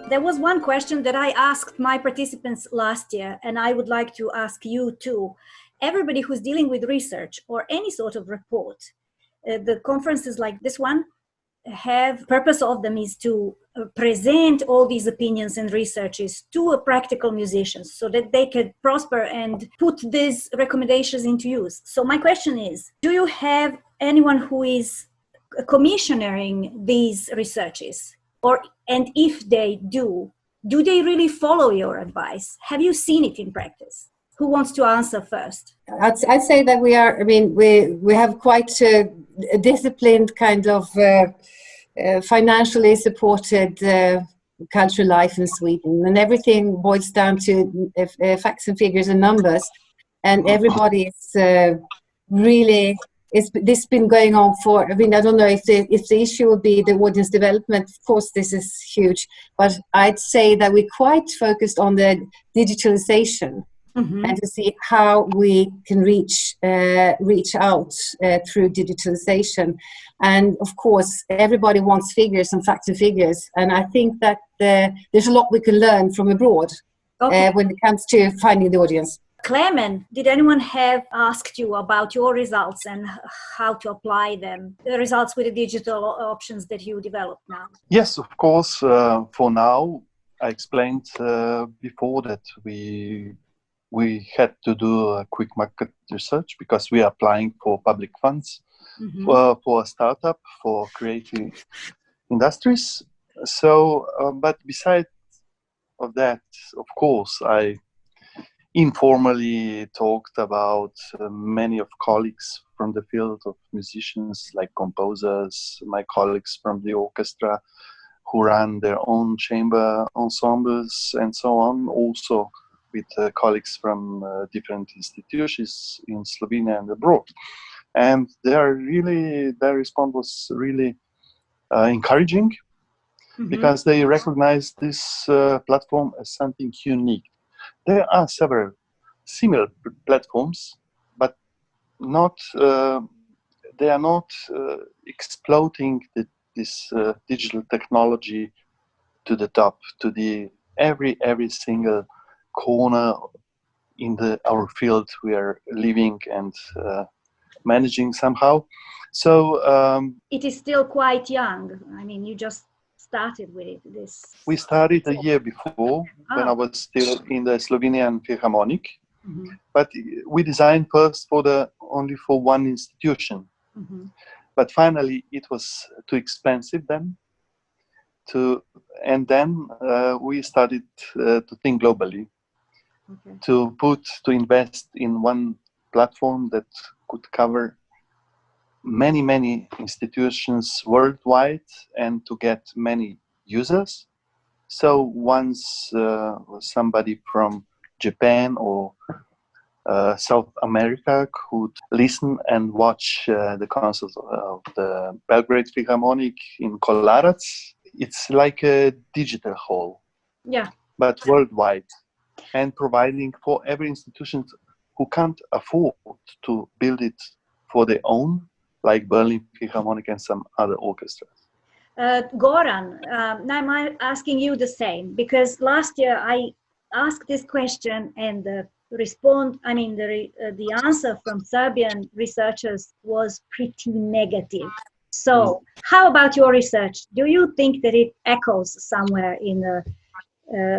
There was one question that I asked my participants last year, and I would like to ask you too. Everybody who's dealing with research or any sort of report, the conferences like this one have purpose of them is to present all these opinions and researches to a practical musicians so that they can prosper and put these recommendations into use. So my question is, do you have anyone who is commissioning these researches? And if they do they really follow your advice? Have you seen it in practice? Who wants to answer first? I'd say that we have quite a disciplined kind of financially supported cultural life in Sweden, and everything boils down to facts and figures and numbers, and everybody is really. This has been going on for, I don't know if the issue would be the audience development. Of course, this is huge, but I'd say that we're quite focused on the digitalization and to see how we can reach out through digitalization. And of course, everybody wants figures and facts and figures. And I think that there's a lot we can learn from abroad when it comes to finding the audience. Klemen, did anyone have asked you about your results and how to apply them, the results with the digital options that you developed now? Yes, of course. For now, I explained before that we had to do a quick market research because we are applying for public funds for a startup for creative industries. So, but besides of that, of course, I informally talked about many of colleagues from the field of musicians, like composers, my colleagues from the orchestra who run their own chamber ensembles and so on, also with colleagues from different institutions in Slovenia and abroad. And their response was really encouraging because they recognize this platform as something unique. There are several similar platforms, but they are not exploiting this digital technology to the top, to the every single corner in our field we are living and managing somehow. So it is still quite young. You just started with this. We started a year before when I was still in the Slovenian Philharmonic, but we designed first only for one institution. But finally, it was too expensive then. And then we started to think globally, to invest in one platform that could cover many institutions worldwide and to get many users. So once somebody from Japan or South America could listen and watch the concerts of the Belgrade Philharmonic in Kolarac, it's like a digital hall, but worldwide, and providing for every institution who can't afford to build it for their own, like Berlin Philharmonic and some other orchestras. Goran, now I'm asking you the same, because last year I asked this question and the answer from Serbian researchers was pretty negative. So how about your research? Do you think that it echoes somewhere in the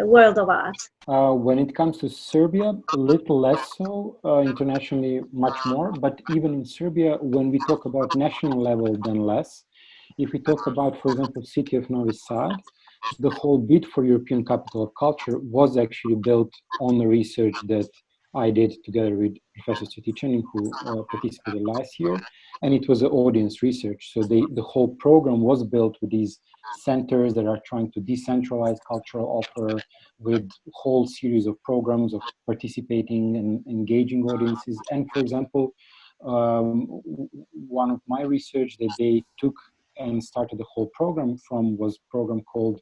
world of art? When it comes to Serbia, a little less so, internationally much more, but even in Serbia, when we talk about national level, then less. If we talk about, for example, city of Novi Sad, the whole bid for European Capital of Culture was actually built on the research that I did together with Professor Cvetićanin, who participated last year, and it was an audience research. So the whole program was built with these centers that are trying to decentralize cultural offer, with a whole series of programs of participating and engaging audiences. And for example, one of my research that they took and started the whole program from was a program called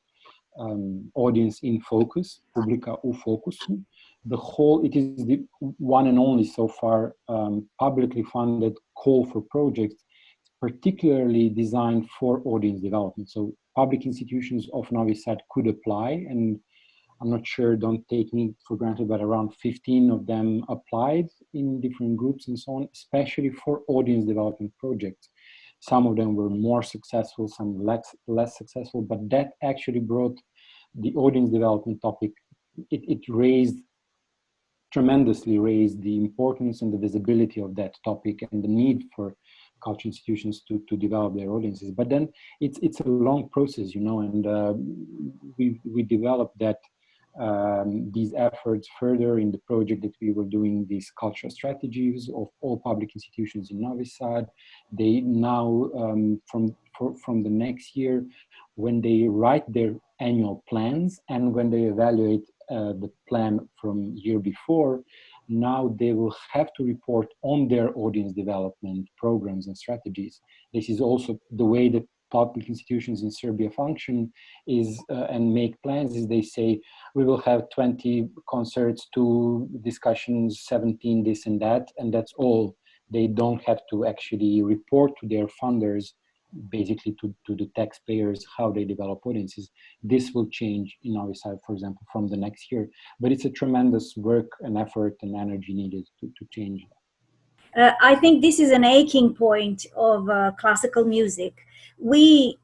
Audience in Focus, Publica u Focusu. It is the one and only so far publicly funded call for projects, particularly designed for audience development. So public institutions of Novi Sad could apply, and I'm not sure, don't take me for granted, but around 15 of them applied in different groups and so on, especially for audience development projects. Some of them were more successful, some less successful, but that actually brought the audience development topic, it tremendously raised the importance and the visibility of that topic and the need for culture institutions to develop their audiences. But then it's a long process, you know, and we developed that these efforts further in the project that we were doing, these cultural strategies of all public institutions in Novi Sad. They now, from the next year, when they write their annual plans and when they evaluate the plan from year before, now they will have to report on their audience development programs and strategies. This is also the way that public institutions in Serbia function is and make plans is they say we will have 20 concerts, 2 discussions, 17 this and that's all. They don't have to actually report to their funders, basically to the taxpayers, how they develop audiences. This will change in Novi Sad, for example, from the next year. But it's a tremendous work and effort and energy needed to change that. I think this is an aching point of classical music. We,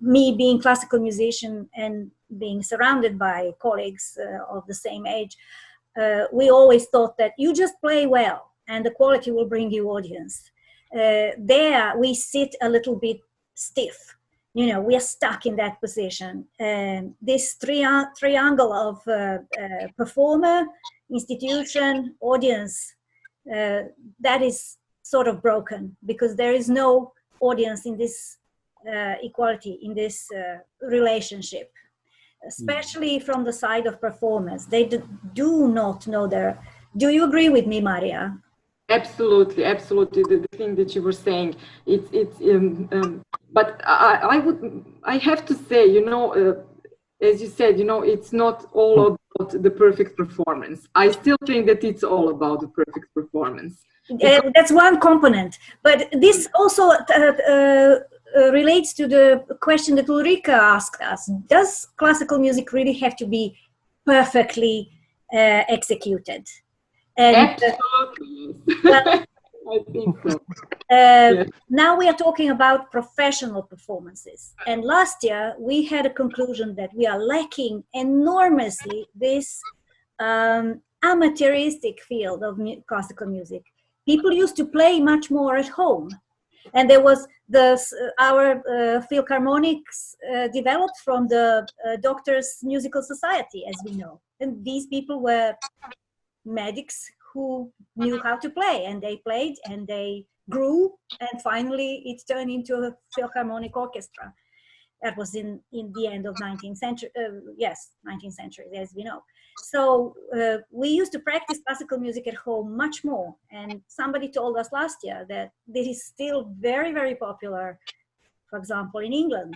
me being classical musician and being surrounded by colleagues of the same age, we always thought that you just play well and the quality will bring you audience. There we sit a little bit stiff. You know, we are stuck in that position. This triangle of performer, institution, audience, that is sort of broken because there is no audience in this equality, in this relationship, especially from the side of performers. They do not know their... Do you agree with me, Marija? Absolutely, absolutely. The thing that you were saying, but I have to say, you know, as you said, you know, it's not all about the perfect performance. I still think that it's all about the perfect performance. That's one component, but this also relates to the question that Ulrika asked us. Does classical music really have to be perfectly executed? And, absolutely. Well, I think so. Now we are talking about professional performances. And last year we had a conclusion that we are lacking enormously this amateuristic field of classical music. People used to play much more at home. And there was our Philharmonics developed from the Doctors Musical Society, as we know. And these people were medics who knew how to play, and they played and they grew, and finally it turned into a philharmonic orchestra. That was in the end of 19th century, 19th century, as we know. So we used to practice classical music at home much more, and somebody told us last year that this is still very, very popular. For example, in England,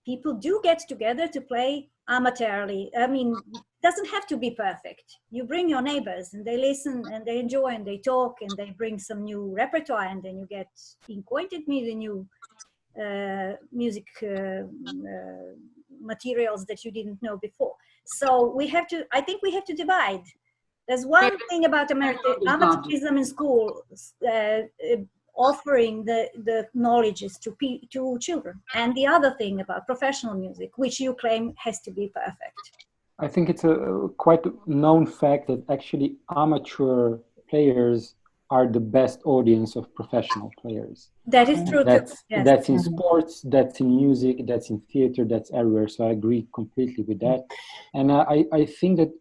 people do get together to play amateurly. I mean, it doesn't have to be perfect. You bring your neighbors and they listen and they enjoy and they talk and they bring some new repertoire, and then you get acquainted with the new music materials that you didn't know before. So we have to, I think we have to divide. There's one thing about amateurism in school, offering the knowledges to children, and the other thing about professional music, which you claim has to be perfect. I think it's a quite known fact that actually amateur players are the best audience of professional players. That is true. That's in sports, that's in music, that's in theater, that's everywhere. So I agree completely with that. And I think that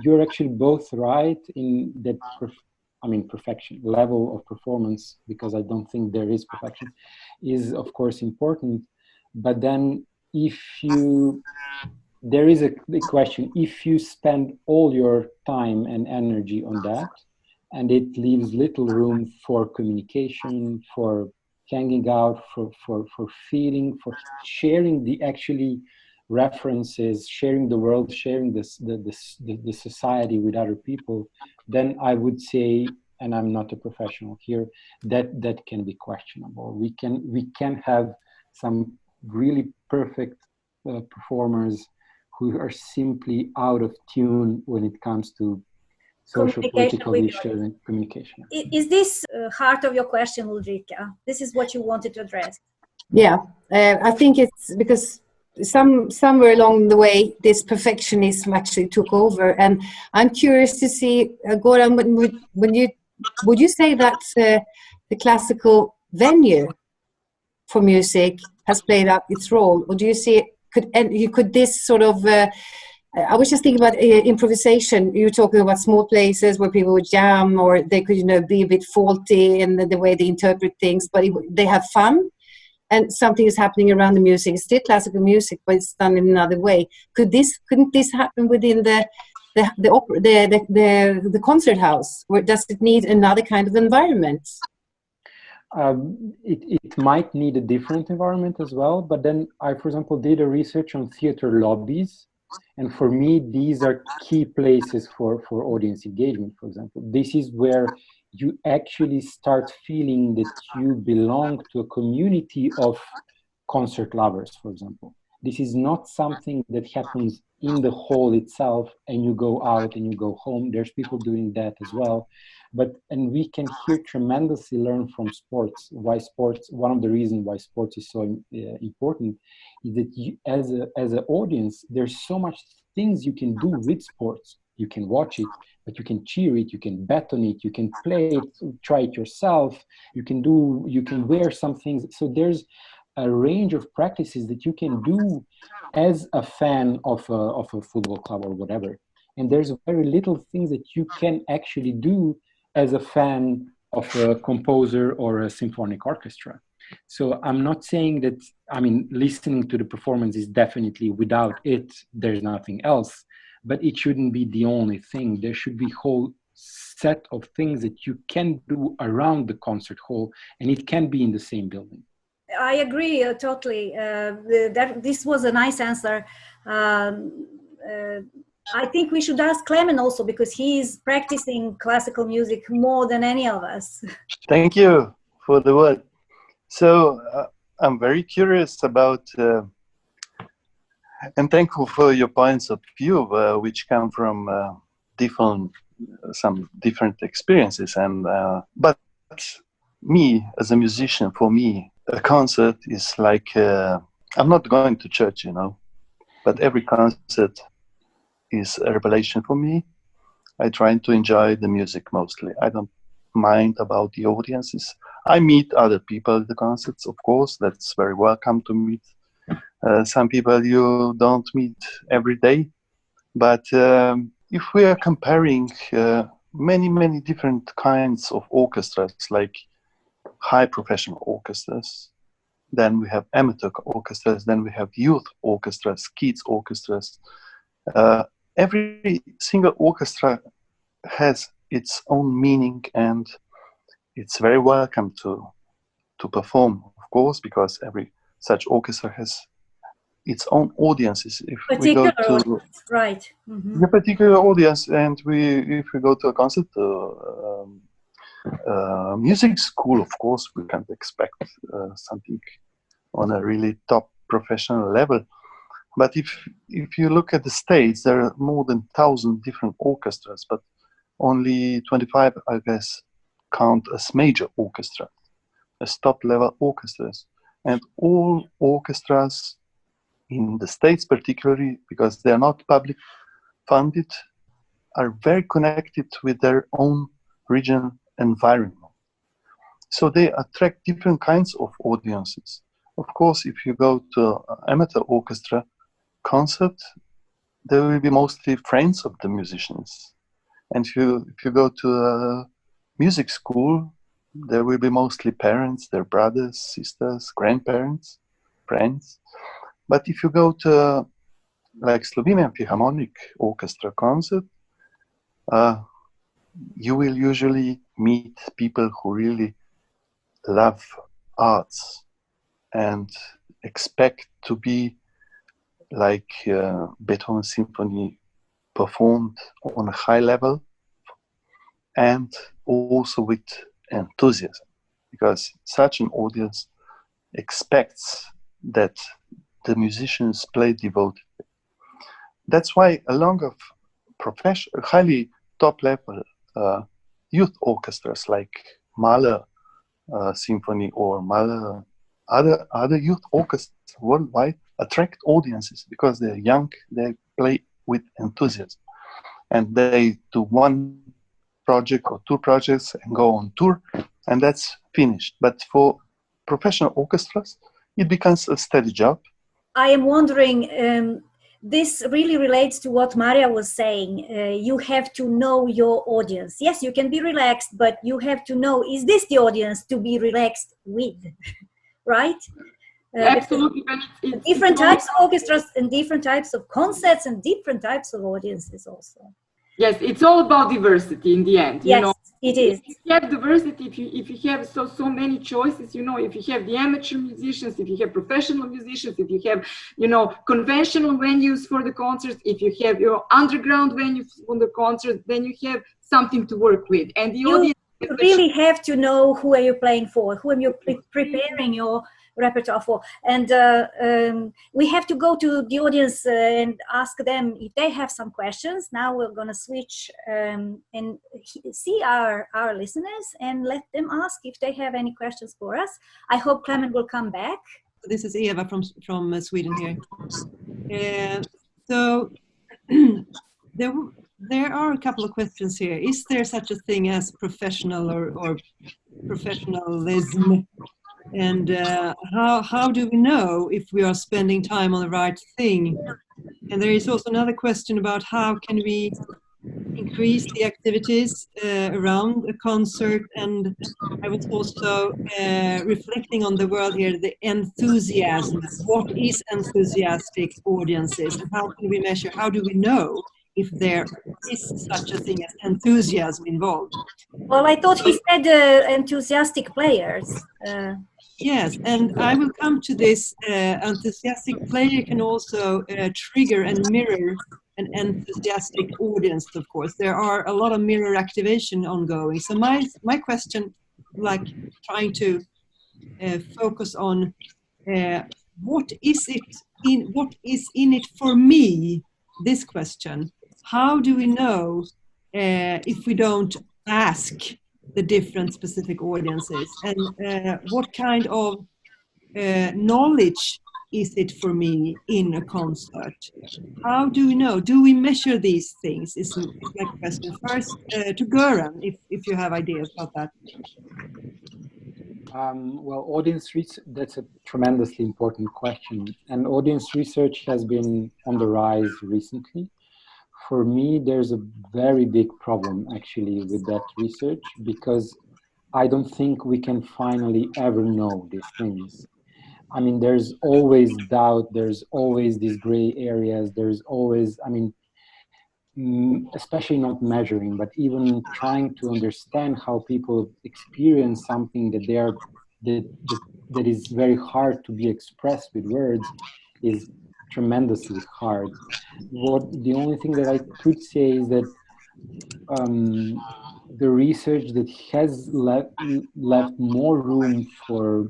you're actually both right in that perfection level of performance, because I don't think there is perfection, is of course important. But then there is a question, if you spend all your time and energy on that, and it leaves little room for communication, for hanging out, for feeling, for sharing the actually references, sharing the world, sharing the society with other people, then I would say, and I'm not a professional here, that can be questionable. We can have some really perfect performers who are simply out of tune when it comes to social, political issues and communication. Is this heart of your question, Ulrika? This is what you wanted to address? Yeah, I think it's because somewhere along the way, this perfectionism actually took over. And I'm curious to see, Goran, would you say that the classical venue for music has played out its role, or do you see could this sort of I was just thinking about improvisation. You're talking about small places where people would jam, or they could, be a bit faulty in the way they interpret things, but they have fun, and something is happening around the music. It's still classical music, but it's done in another way. Couldn't this happen within the concert house? Or does it need another kind of environment? It might need a different environment as well. But then I, for example, did a research on theater lobbies. And for me, these are key places for audience engagement, for example. This is where you actually start feeling that you belong to a community of concert lovers, for example. This is not something that happens in the hall itself and you go out and you go home. There's people doing that as well. And we can here tremendously learn from sports. One of the reasons why sports is so important is that you, as an audience, there's so much things you can do with sports. You can watch it, but you can cheer it, you can bet on it, you can play it, try it yourself, you can wear some things. So there's a range of practices that you can do as a fan of a football club or whatever. And there's very little things that you can actually do as a fan of a composer or a symphonic orchestra. So I'm not saying that, listening to the performance is definitely, without it, there's nothing else, but it shouldn't be the only thing. There should be a whole set of things that you can do around the concert hall, and it can be in the same building. I agree totally. This was a nice answer. I think we should ask Klemen also, because he's practicing classical music more than any of us. Thank you for the word. So I'm very curious about and thankful for your points of view, which come from some different experiences. And but me as a musician, for me, a concert is like I'm not going to church, but every concert is a revelation for me. I try to enjoy the music mostly. I don't mind about the audiences. I meet other people at the concerts, of course. That's very welcome to meet some people you don't meet every day. But if we are comparing many different kinds of orchestras, like high professional orchestras, then we have amateur orchestras, then we have youth orchestras, kids orchestras. Every single orchestra has its own meaning, and it's very welcome to perform, of course, because every such orchestra has its own audiences. If we go to audience, right, mm-hmm. The particular audience, and if we go to a concert, music school, of course, we can't expect something on a really top professional level. But if you look at the States, there are more than 1,000 different orchestras, but only 25, I guess, count as major orchestras, as top-level orchestras. And all orchestras in the States particularly, because they are not public funded, are very connected with their own regional environment. So they attract different kinds of audiences. Of course, if you go to an amateur orchestra concert, there will be mostly friends of the musicians. And if you go to a music school, there will be mostly parents, their brothers, sisters, grandparents, friends. But if you go to like Slovenian Philharmonic Orchestra concert, you will usually meet people who really love arts and expect to be like Beethoven's symphony performed on a high level, and also with enthusiasm, because such an audience expects that the musicians play devotedly. That's why along of highly top-level youth orchestras like Mahler Symphony or Mahler, other youth orchestras worldwide attract audiences because they're young, they play with enthusiasm, and they do one project or two projects and go on tour, and that's finished. But for professional orchestras, it becomes a steady job. I am wondering, this really relates to what Marija was saying. You have to know your audience. Yes, you can be relaxed, but you have to know, is this the audience to be relaxed with, right? Absolutely. Different types of orchestras and different types of concerts and different types of audiences also. Yes, it's all about diversity in the end. Yes, you know, it is. If you have diversity, if you have so many choices, you know, if you have the amateur musicians, if you have professional musicians, if you have, you know, conventional venues for the concerts, if you have your underground venues for the concert, then you have something to work with. And the audience really have to know who are you playing for, who are you preparing your repertoire for, and we have to go to the audience and ask them if they have some questions. Now we're going to switch and see our listeners and let them ask if they have any questions for us. I hope Klemen will come back. This is Eva from Sweden here. So there are a couple of questions here. Is there such a thing as professional or professionalism? And how do we know if we are spending time on the right thing? And there is also another question about how can we increase the activities around a concert. And I was also reflecting on the word here, the enthusiasm. What is enthusiastic audiences? And how can we measure, how do we know if there is such a thing as enthusiasm involved? Well, I thought he said enthusiastic players. Yes, and I will come to this. Enthusiastic player can also trigger and mirror an enthusiastic audience, of course. There are a lot of mirror activation ongoing. So my question, like trying to focus on what is in it for me, this question. How do we know if we don't ask the different specific audiences, and what kind of knowledge is it for me in a concert? How do we know? Do we measure these things? Is my question. First, to Goran, if you have ideas about that. Well, audience research, that's a tremendously important question. And audience research has been on the rise recently. For me, there's a very big problem actually with that research, because I don't think we can finally ever know these things. I mean, there's always doubt, there's always these gray areas, there's always, I mean, especially not measuring, but even trying to understand how people experience something that is very hard to be expressed with words is tremendously hard. The only thing that I could say is that the research that has left more room for,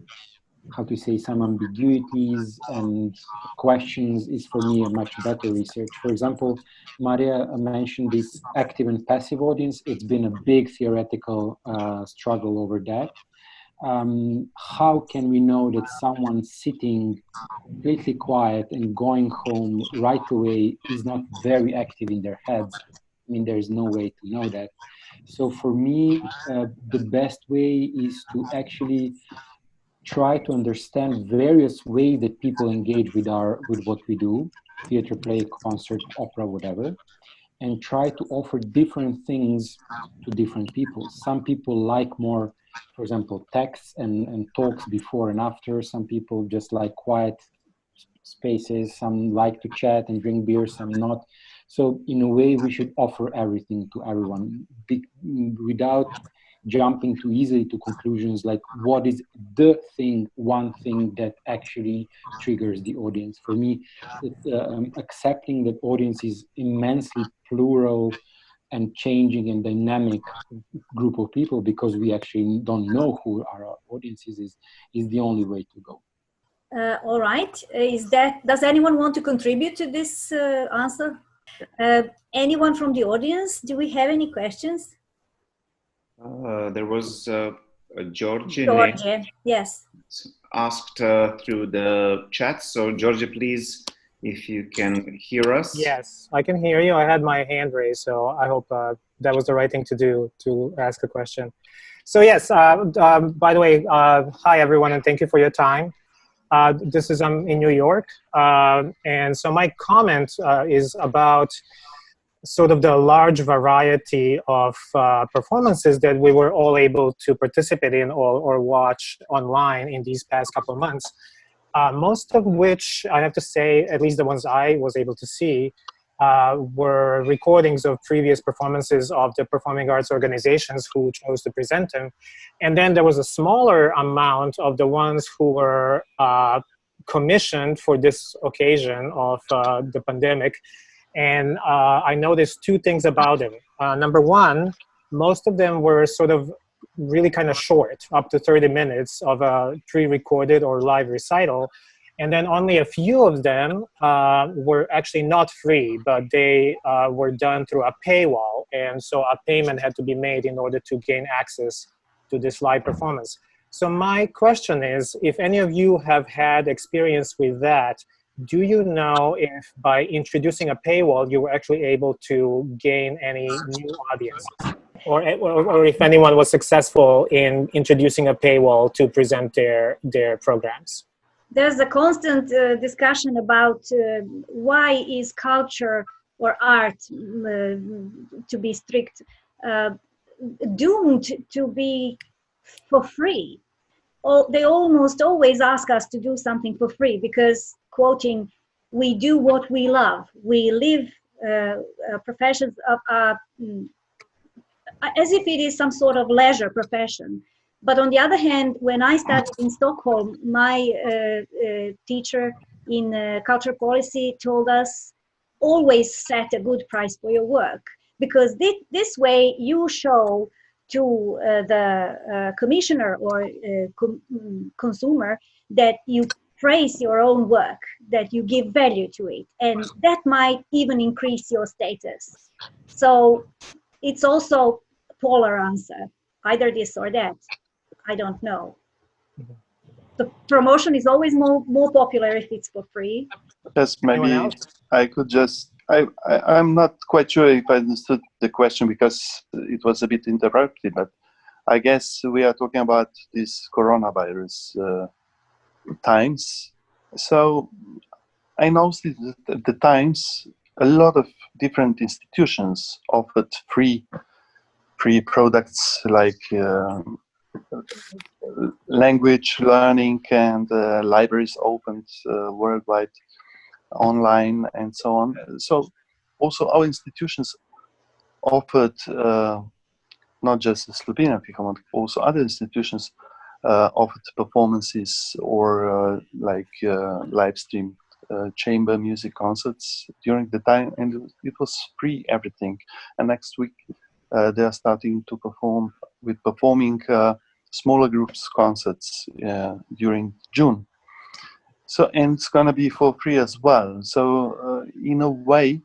how to say, some ambiguities and questions is for me a much better research. For example, Marija mentioned this active and passive audience. It's been a big theoretical struggle over that. How can we know that someone sitting completely quiet and going home right away is not very active in their heads? I mean, there's no way to know that. So for me, the best way is to actually try to understand various ways that people engage with what we do, theater, play, concert, opera, whatever, and try to offer different things to different people. Some people like more, for example, texts and talks before and after. Some people just like quiet spaces. Some like to chat and drink beer, some not. So in a way, we should offer everything to everyone without jumping too easily to conclusions like what is the thing, one thing that actually triggers the audience. For me, accepting that audience is immensely plural and changing and dynamic group of people, because we actually don't know who our audience is the only way to go. All right. Does anyone want to contribute to this answer? Anyone from the audience? Do we have any questions? There was Georgie yes. asked through the chat. So Georgie, please, if you can hear us. Yes, I can hear you. I had my hand raised, so I hope that was the right thing to do, to ask a question. So yes, by the way, hi everyone, and thank you for your time. This is in New York, and so my comment is about sort of the large variety of performances that we were all able to participate in or watch online in these past couple of months. Most of which, I have to say, at least the ones I was able to see, were recordings of previous performances of the performing arts organizations who chose to present them. And then there was a smaller amount of the ones who were commissioned for this occasion of the pandemic. And I noticed two things about them. Number one, most of them were sort of really kind of short, up to 30 minutes of a pre-recorded or live recital. And then only a few of them were actually not free, but they were done through a paywall. And so a payment had to be made in order to gain access to this live performance. So my question is, if any of you have had experience with that, do you know if by introducing a paywall, you were actually able to gain any new audiences? Or if anyone was successful in introducing a paywall to present their programs? There's a constant discussion about why is culture or art, to be strict, doomed to be for free. They almost always ask us to do something for free because, quoting, we do what we love. We live professions of as if it is some sort of leisure profession. But on the other hand, when I studied in Stockholm, my teacher in culture policy told us, always set a good price for your work, because this way you show to the commissioner or consumer that you praise your own work, that you give value to it, and that might even increase your status. So it's also a polar answer, either this or that. I don't know. The promotion is always more popular if it's for free. Yes, maybe I could just, I'm not quite sure if I understood the question because it was a bit interrupted, but I guess we are talking about this coronavirus times. So I noticed that at the times, a lot of different institutions offered free products like language learning, and libraries opened worldwide online and so on. So also our institutions offered not just the Slovenian Philharmonic, also other institutions offered performances or live stream chamber music concerts during the time, and it was free, everything. And next week they are starting to performing smaller groups concerts during June. So, and it's gonna be for free as well. So in a way,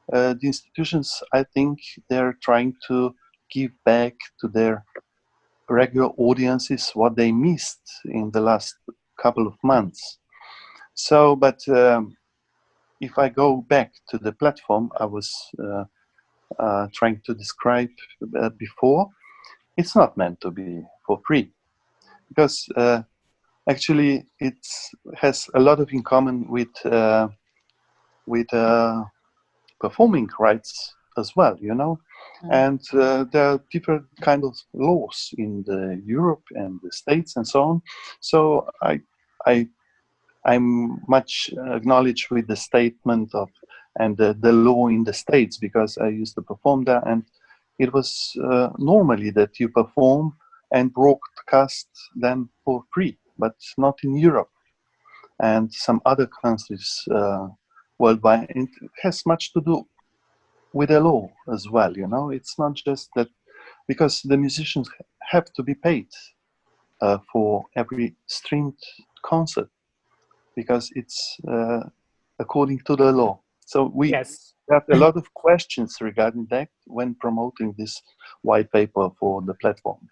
the institutions, I think they're trying to give back to their regular audiences what they missed in the last couple of months. So, but if I go back to the platform I was trying to describe before, it's not meant to be for free, because actually it has a lot of in common with performing rights as well, you know. And there are different kind of laws in the Europe and the States and so on. So I'm much acknowledged with the statement of and the law in the States, because I used to perform there, and it was normally that you perform and broadcast them for free, but not in Europe and some other countries worldwide. It has much to do with the law as well, you know. It's not just that, because the musicians have to be paid for every streamed concert. because it's according to the law. So we Yes. have a lot of questions regarding that when promoting this white paper for the platform.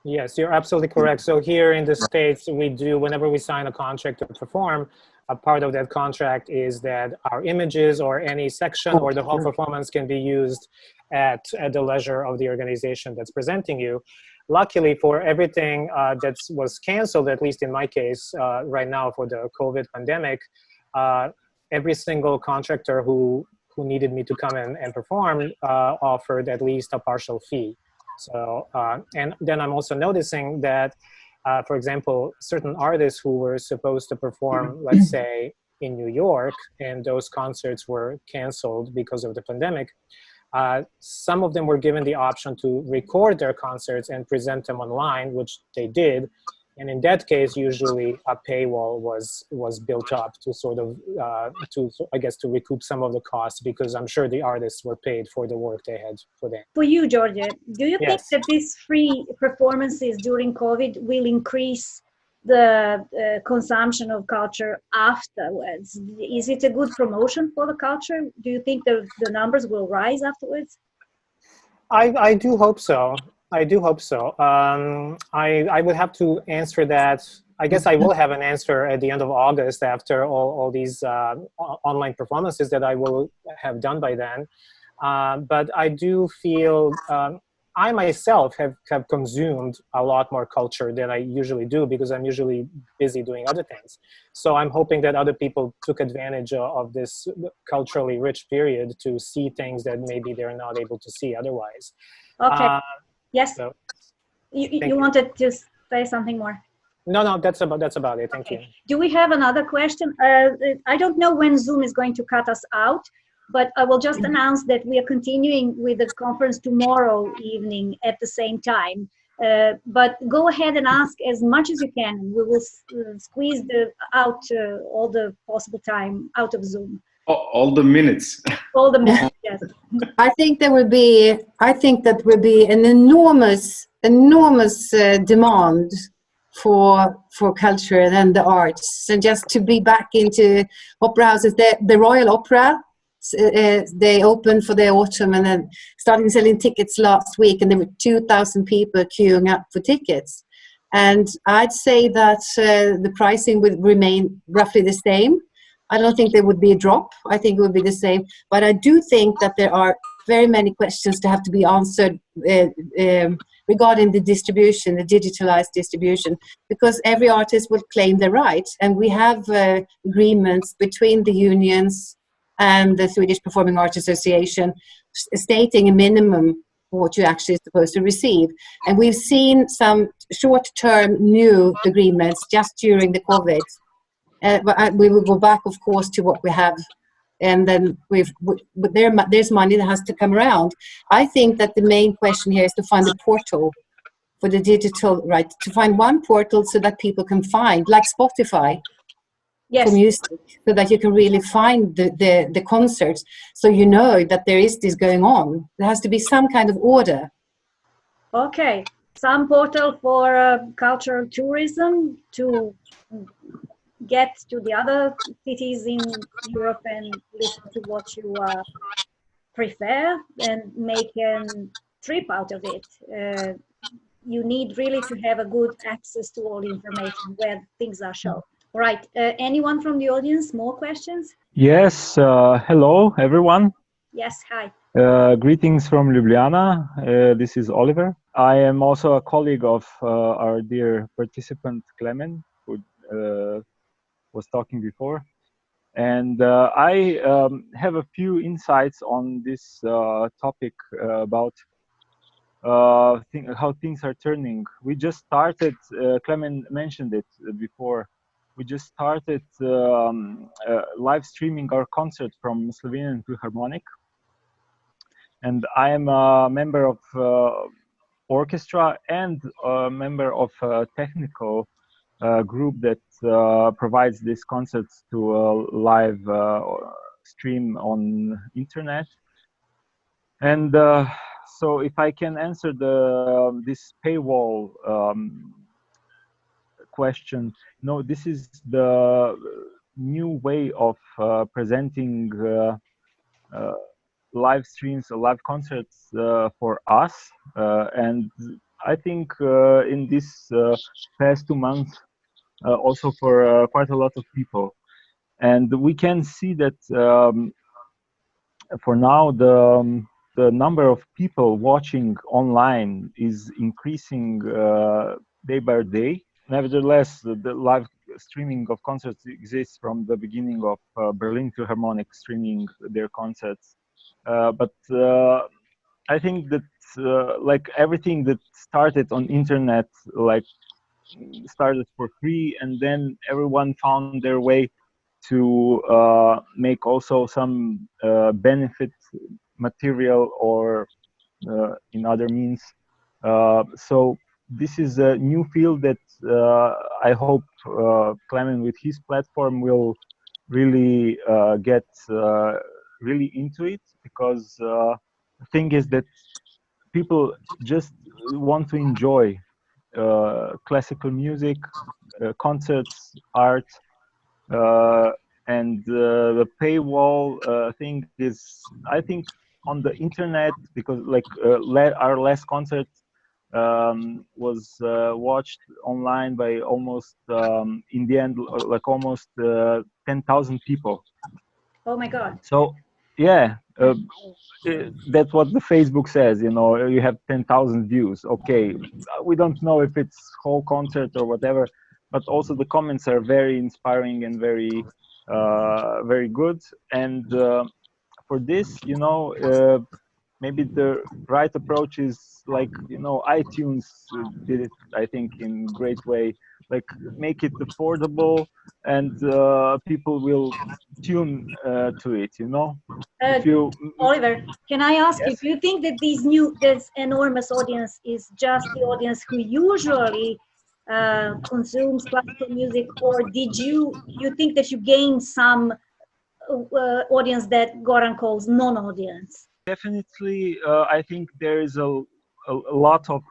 Yes, you're absolutely correct. So here in the States, we do, whenever we sign a contract to perform, a part of that contract is that our images or any section or the whole performance can be used at the leisure of the organization that's presenting you. Luckily for everything that was canceled, at least in my case, right now for the COVID pandemic, every single contractor who needed me to come in and perform offered at least a partial fee. So, and then I'm also noticing that, for example, certain artists who were supposed to perform, let's say, in New York, and those concerts were canceled because of the pandemic, some of them were given the option to record their concerts and present them online, which they did. And in that case, usually a paywall was built up to sort of, to recoup some of the costs, because I'm sure the artists were paid for the work they had put in. For you, Georgia, do you think Yes. that these free performances during COVID will increase the consumption of culture afterwards? Is it a good promotion for the culture? Do you think the numbers will rise afterwards? I do hope so. I do hope so. I would have to answer that. I guess I will have an answer at the end of August after all these online performances that I will have done by then. But I do feel I myself have consumed a lot more culture than I usually do, because I'm usually busy doing other things. So I'm hoping that other people took advantage of this culturally rich period to see things that maybe they're not able to see otherwise. Okay. Yes. So, you wanted to say something more? No, that's about it. Thank you. Do we have another question? I don't know when Zoom is going to cut us out, but I will just announce that we are continuing with the conference tomorrow evening at the same time. But go ahead and ask as much as you can. We will squeeze out all the possible time out of Zoom. All the minutes. All the minutes, yes. I think that will be an enormous demand for culture and the arts, and just to be back into opera houses. The Royal Opera, they opened for the autumn and then started selling tickets last week, and there were 2,000 people queuing up for tickets. And I'd say that the pricing would remain roughly the same. I don't think there would be a drop. I think it would be the same. But I do think that there are very many questions to have to be answered regarding the distribution, the digitalized distribution, because every artist will claim their rights. And we have agreements between the unions and the Swedish Performing Arts Association stating a minimum for what you're actually supposed to receive. And we've seen some short-term new agreements just during the COVID. But we will go back, of course, to what we have, and then there's money that has to come around. I think that the main question here is to find a portal for the digital right, to find one portal so that people can find, like Spotify, Yes. for music, so that you can really find the concerts, so you know that there is this going on. There has to be some kind of order. Okay, some portal for cultural tourism to get to the other cities in Europe and listen to what you prefer and make a trip out of it. You need really to have a good access to all the information where things are shown. Right, anyone from the audience, more questions? Yes, hello everyone. Yes, hi. Greetings from Ljubljana. This is Oliver. I am also a colleague of our dear participant Klemen, who was talking before. And I have a few insights on this topic about how things are turning. We just started, Klemen mentioned it before, we just started live streaming our concert from Slovenian Philharmonic. And I am a member of orchestra and a member of a technical group that provides these concerts to a live stream on internet. And so if I can answer this paywall question, no, this is the new way of presenting live streams or live concerts for us, and I think in this past 2 months also for quite a lot of people. And we can see that for now the number of people watching online is increasing day by day. Nevertheless, the live streaming of concerts exists from the beginning of Berlin Philharmonic streaming their concerts. But I think that like everything that started on internet, like started for free, and then everyone found their way to make also some benefit material or in other means. So this is a new field that I hope Klemen with his platform will really get really into it, because the thing is that people just want to enjoy classical music, concerts, art, and the paywall thing is, I think, on the internet, because like our last concert was watched online by almost in the end like almost 10,000 people. Oh my God. So yeah, that's what the Facebook says, you know, you have 10,000 views. Okay, we don't know if it's whole concert or whatever, but also the comments are very inspiring and very very good. And for this, you know, maybe the right approach is like, you know, iTunes did it, I think, in great way. Like make it affordable, and people will tune to it, you know. If you, Oliver, can I ask yes? you, do you think that this enormous audience is just the audience who usually consumes classical music, or did you think that you gained some audience that Goran calls non-audience? Definitely, I think there is a lot of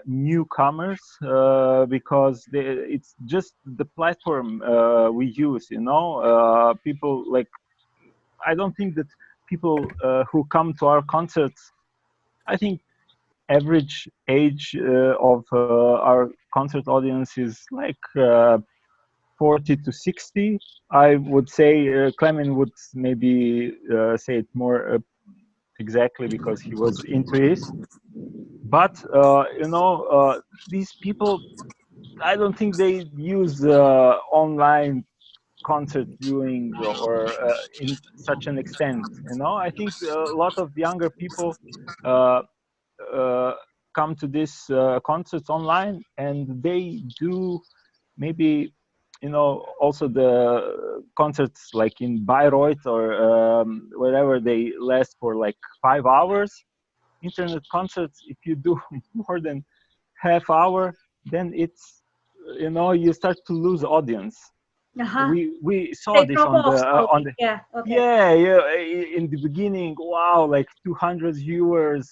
newcomers because it's just the platform we use, you know. People like, I don't think that people who come to our concerts, I think average age of our concert audience is like 40 to 60. I would say Klemen would maybe say it more exactly because he was into this. But you know, these people, I don't think they use online concert viewing or in such an extent. You know, I think a lot of younger people come to these concerts online, and they do maybe, you know, also the concerts like in Bayreuth or wherever, they last for like 5 hours. Internet concerts, if you do more than half hour, then it's, you know, you start to lose audience. We saw They this drop on off the yeah, okay. yeah, in the beginning. Wow, like 200 viewers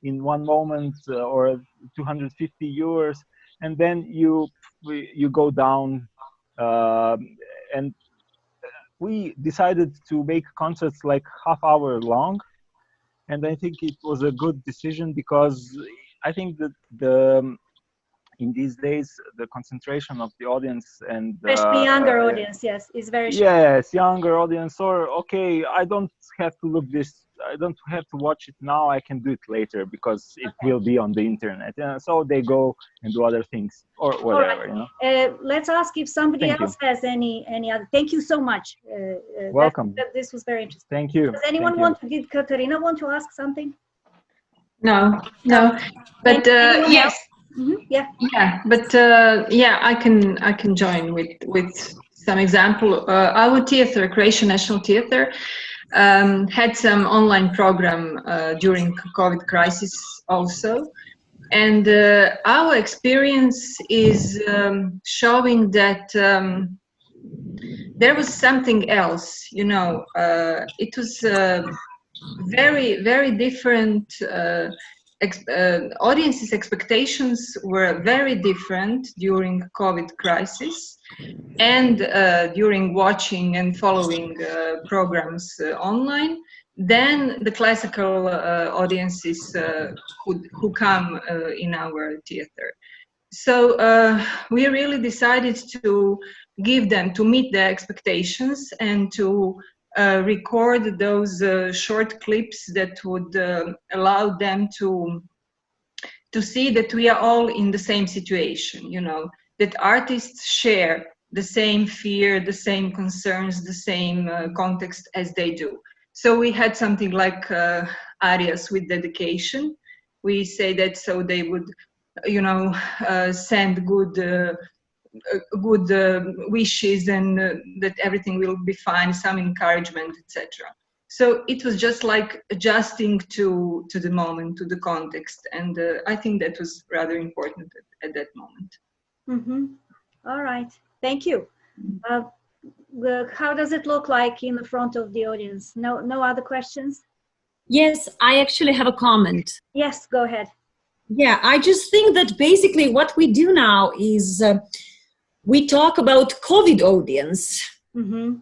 in one moment, or 250 viewers, and then you go down, and we decided to make concerts like half hour long, and I think it was a good decision, because I think that in these days the concentration of the audience, and Especially younger audience, yes, is very short. yes, younger audience, or okay, I don't have to look this, I don't have to watch it now, I can do it later because it will be on the internet. So they go and do other things or whatever, you know. Let's ask if somebody else has any other. Thank you so much. Welcome. This was very interesting. Thank you. Does anyone did Katarina want to ask something? No, but yes. Yeah. Yeah, but yeah, I can join with some example. Our theater, Croatian National Theater, had some online program during COVID crisis also, and our experience is showing that there was something else. You know, it was very, very different audience's expectations were very different during COVID crisis and during watching and following programs online than the classical audiences who come in our theater. So we really decided to give them, to meet their expectations and to record those short clips that would allow them to see that we are all in the same situation, you know, that artists share the same fear, the same concerns, the same context as they do. So we had something like arias with dedication. We say that so they would, you know, send good wishes and that everything will be fine, some encouragement, etc. So it was just like adjusting to the moment, to the context, and I think that was rather important at that moment. Mm-hmm. All right, thank you. How does it look like in the front of the audience? No other questions? Yes, I actually have a comment. Yes, go ahead. Yeah, I just think that basically what we do now is we talk about COVID audience. Mm-hmm.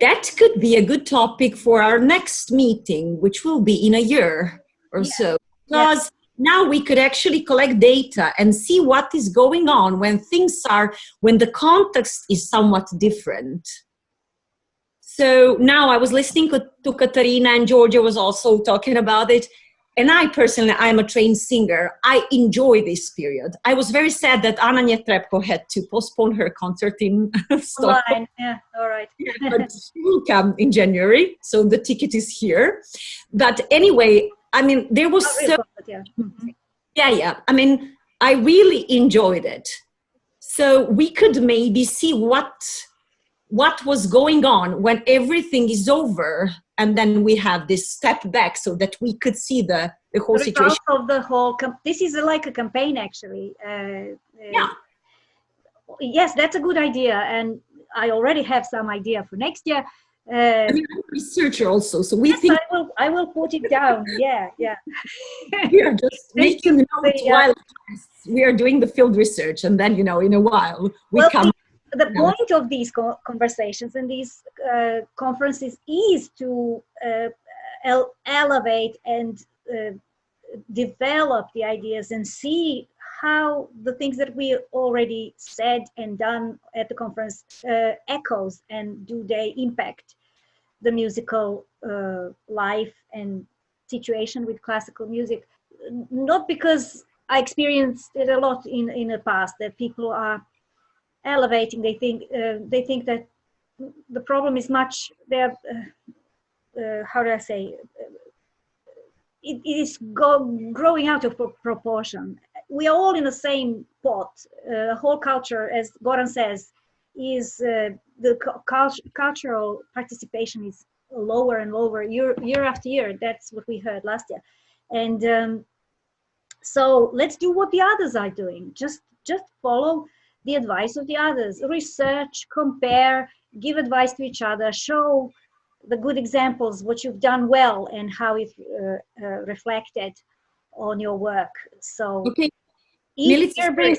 That could be a good topic for our next meeting, which will be in a year or so. Because now we could actually collect data and see what is going on when the context is somewhat different. So now I was listening to Katarina, and Georgia was also talking about it. And I personally, I'm a trained singer. I enjoy this period. I was very sad that Anna Netrebko had to postpone her concert in Stockholm. Yeah, all right. Yeah, but she will come in January, so the ticket is here. But anyway, I mean, there was yeah. I mean, I really enjoyed it. So we could maybe see what was going on when everything is over, and then we have this step back so that we could see the whole situation. Of the whole, this is like a campaign, actually. Yes, that's a good idea, and I already have some idea for next year. I mean, I'm a researcher also, so we think I will put it down. Yeah. We are just making notes while we are doing the field research, and then in a while we come. The point of these conversations and these conferences is to elevate and develop the ideas and see how the things that we already said and done at the conference echoes, and do they impact the musical life and situation with classical music. Not because I experienced it a lot in the past, that people are elevating. They think that the problem is much. They're how do I say? It is growing out of proportion. We are all in the same pot. The whole culture, as Goran says, is the cultural participation is lower and lower year after year. That's what we heard last year, and so let's do what the others are doing. Just follow the advice of the others. Research, compare, give advice to each other, show the good examples, what you've done well, and how it reflected on your work. So each year brings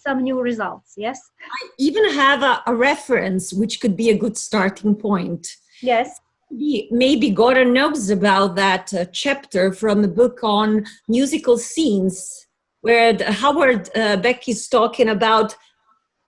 some new results. Yes. I even have a reference which could be a good starting point. Yes. Maybe Goran knows about that chapter from the book on musical scenes, where Howard Beck is talking about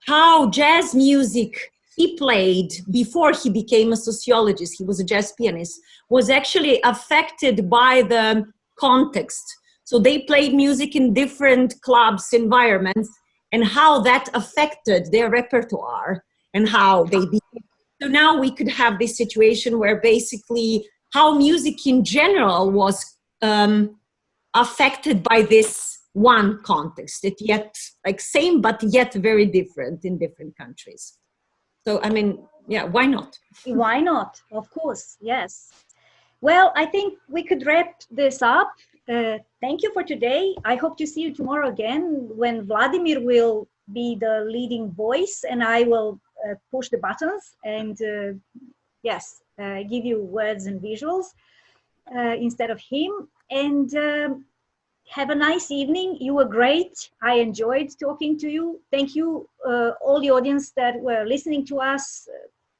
how jazz music he played before he became a sociologist, he was a jazz pianist, was actually affected by the context. So they played music in different clubs, environments, and how that affected their repertoire and how they became. So now we could have this situation where basically how music in general was affected by this one context, it yet like same but yet very different in different countries. So I mean, yeah, why not? Why not? Of course, yes. Well, I think we could wrap this up. Thank you for today. I hope to see you tomorrow again, when Vladimir will be the leading voice and I will push the buttons and give you words and visuals instead of him. And Have a nice evening. You were great. I enjoyed talking to you. Thank you, all the audience that were listening to us.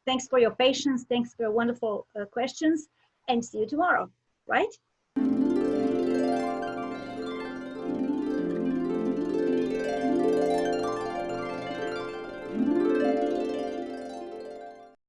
Thanks for your patience. Thanks for wonderful questions. And see you tomorrow, right?